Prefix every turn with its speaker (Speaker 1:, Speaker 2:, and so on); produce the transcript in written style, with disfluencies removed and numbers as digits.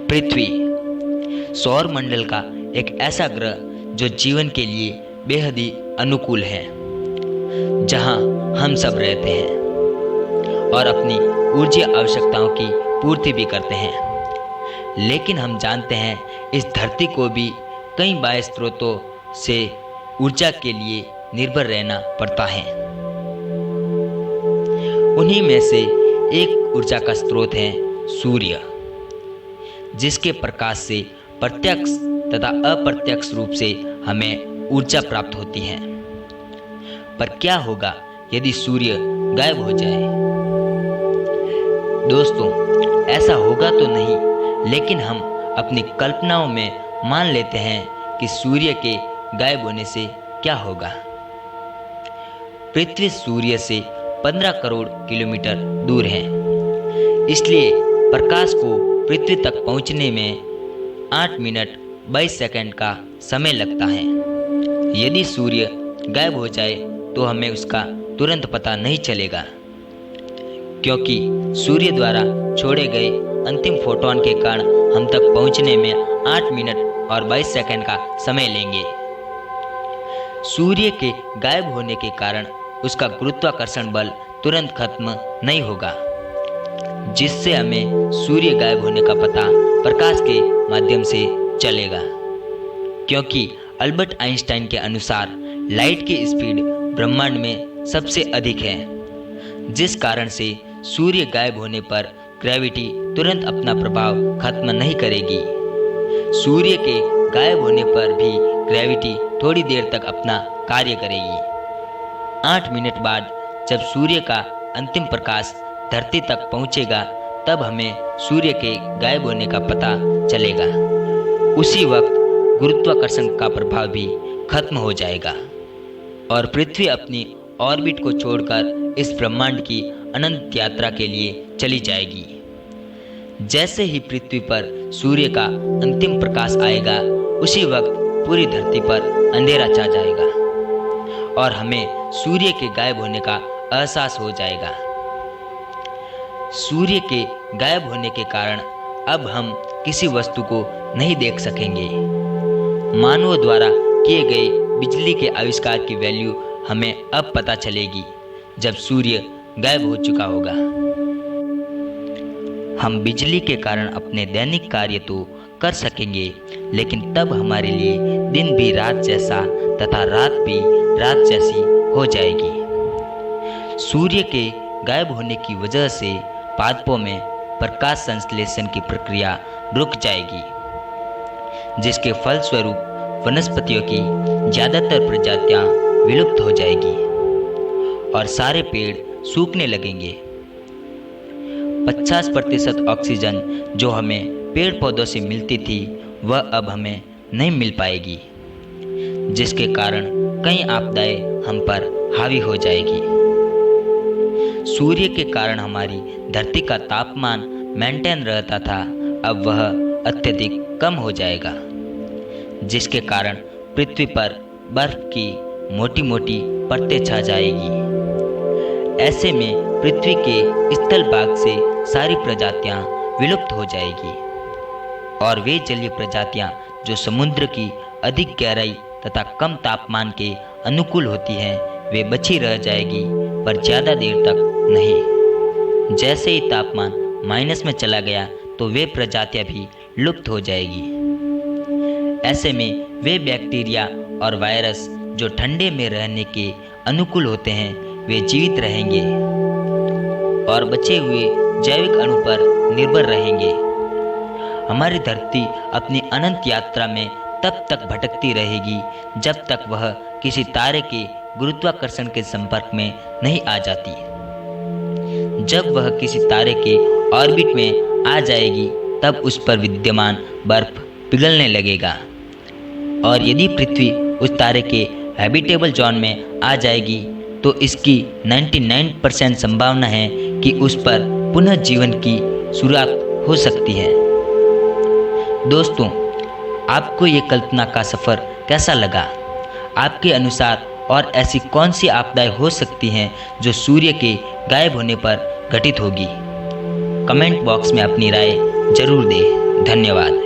Speaker 1: पृथ्वी सौर मंडल का एक ऐसा ग्रह जो जीवन के लिए बेहद ही अनुकूल है, जहां हम सब रहते हैं और अपनी ऊर्जा आवश्यकताओं की पूर्ति भी करते हैं। लेकिन हम जानते हैं इस धरती को भी कई बाह्य स्रोतों से ऊर्जा के लिए निर्भर रहना पड़ता है। उन्हीं में से एक ऊर्जा का स्रोत है सूर्य, जिसके प्रकाश से प्रत्यक्ष तथा अप्रत्यक्ष रूप से हमें ऊर्जा प्राप्त होती है। पर क्या होगा यदि सूर्य गायब हो जाए? दोस्तों, ऐसा होगा तो नहीं, लेकिन हम अपनी कल्पनाओं में मान लेते हैं कि सूर्य के गायब होने से क्या होगा। पृथ्वी सूर्य से 15 करोड़ किलोमीटर दूर है, इसलिए प्रकाश को पृथ्वी तक पहुंचने में 8 मिनट 22 सेकंड का समय लगता है। यदि सूर्य गायब हो जाए तो हमें उसका तुरंत पता नहीं चलेगा, क्योंकि सूर्य द्वारा छोड़े गए अंतिम फोटोन के कारण हम तक पहुंचने में 8 मिनट और 22 सेकंड का समय लेंगे। सूर्य के गायब होने के कारण उसका गुरुत्वाकर्षण बल तुरंत खत्म नहीं होगा, जिससे हमें सूर्य गायब होने का पता प्रकाश के माध्यम से चलेगा। क्योंकि अल्बर्ट आइंस्टाइन के अनुसार लाइट की स्पीड ब्रह्मांड में सबसे अधिक है, जिस कारण से सूर्य गायब होने पर ग्रेविटी तुरंत अपना प्रभाव खत्म नहीं करेगी। सूर्य के गायब होने पर भी ग्रेविटी थोड़ी देर तक अपना कार्य करेगी। 8 मिनट बाद जब सूर्य का अंतिम प्रकाश धरती तक पहुंचेगा, तब हमें सूर्य के गायब होने का पता चलेगा। उसी वक्त गुरुत्वाकर्षण का प्रभाव भी खत्म हो जाएगा और पृथ्वी अपनी ऑर्बिट को छोड़कर इस ब्रह्मांड की अनंत यात्रा के लिए चली जाएगी। जैसे ही पृथ्वी पर सूर्य का अंतिम प्रकाश आएगा, उसी वक्त पूरी धरती पर अंधेरा छा जाएगा और हमें सूर्य के गायब होने का एहसास हो जाएगा। सूर्य के गायब होने के कारण अब हम किसी वस्तु को नहीं देख सकेंगे। मानवों द्वारा किए गए बिजली के आविष्कार की वैल्यू हमें अब पता चलेगी, जब सूर्य गायब हो चुका होगा। हम बिजली के कारण अपने दैनिक कार्य तो कर सकेंगे, लेकिन तब हमारे लिए दिन भी रात जैसा तथा रात भी रात जैसी हो जाएगी। सूर्य के गायब होने की वजह से पादपों में प्रकाश संश्लेषण की प्रक्रिया रुक जाएगी, जिसके फलस्वरूप वनस्पतियों की ज़्यादातर प्रजातियां विलुप्त हो जाएगी और सारे पेड़ सूखने लगेंगे। 50% ऑक्सीजन जो हमें पेड़ पौधों से मिलती थी, वह अब हमें नहीं मिल पाएगी, जिसके कारण कई आपदाएं हम पर हावी हो जाएगी। सूर्य के कारण हमारी धरती का तापमान मेंटेन रहता था, अब वह अत्यधिक कम हो जाएगा, जिसके कारण पृथ्वी पर बर्फ की मोटी मोटी परतें छा जाएगी। ऐसे में पृथ्वी के स्थल भाग से सारी प्रजातियां विलुप्त हो जाएगी और वे जलीय प्रजातियां जो समुद्र की अधिक गहराई तथा कम तापमान के अनुकूल होती हैं, वे बची रह जाएगी, पर ज़्यादा देर तक नहीं। जैसे ही तापमान माइनस में चला गया तो वे प्रजातियां भी लुप्त हो जाएगी। ऐसे में वे बैक्टीरिया और वायरस जो ठंडे में रहने के अनुकूल होते हैं, वे जीवित रहेंगे और बचे हुए जैविक अणु पर निर्भर रहेंगे। हमारी धरती अपनी अनंत यात्रा में तब तक भटकती रहेगी जब तक वह किसी तारे के गुरुत्वाकर्षण के संपर्क में नहीं आ जाती। जब वह किसी तारे के ऑर्बिट में आ जाएगी, तब उस पर विद्यमान बर्फ पिघलने लगेगा और यदि पृथ्वी उस तारे के हैबिटेबल जोन में आ जाएगी, तो इसकी 99% संभावना है कि उस पर पुनः जीवन की शुरुआत हो सकती है। दोस्तों, आपको ये कल्पना का सफ़र कैसा लगा? आपके अनुसार और ऐसी कौन सी आपदाएं हो सकती हैं जो सूर्य के गायब होने पर घटित होगी? कमेंट बॉक्स में अपनी राय जरूर दें। धन्यवाद।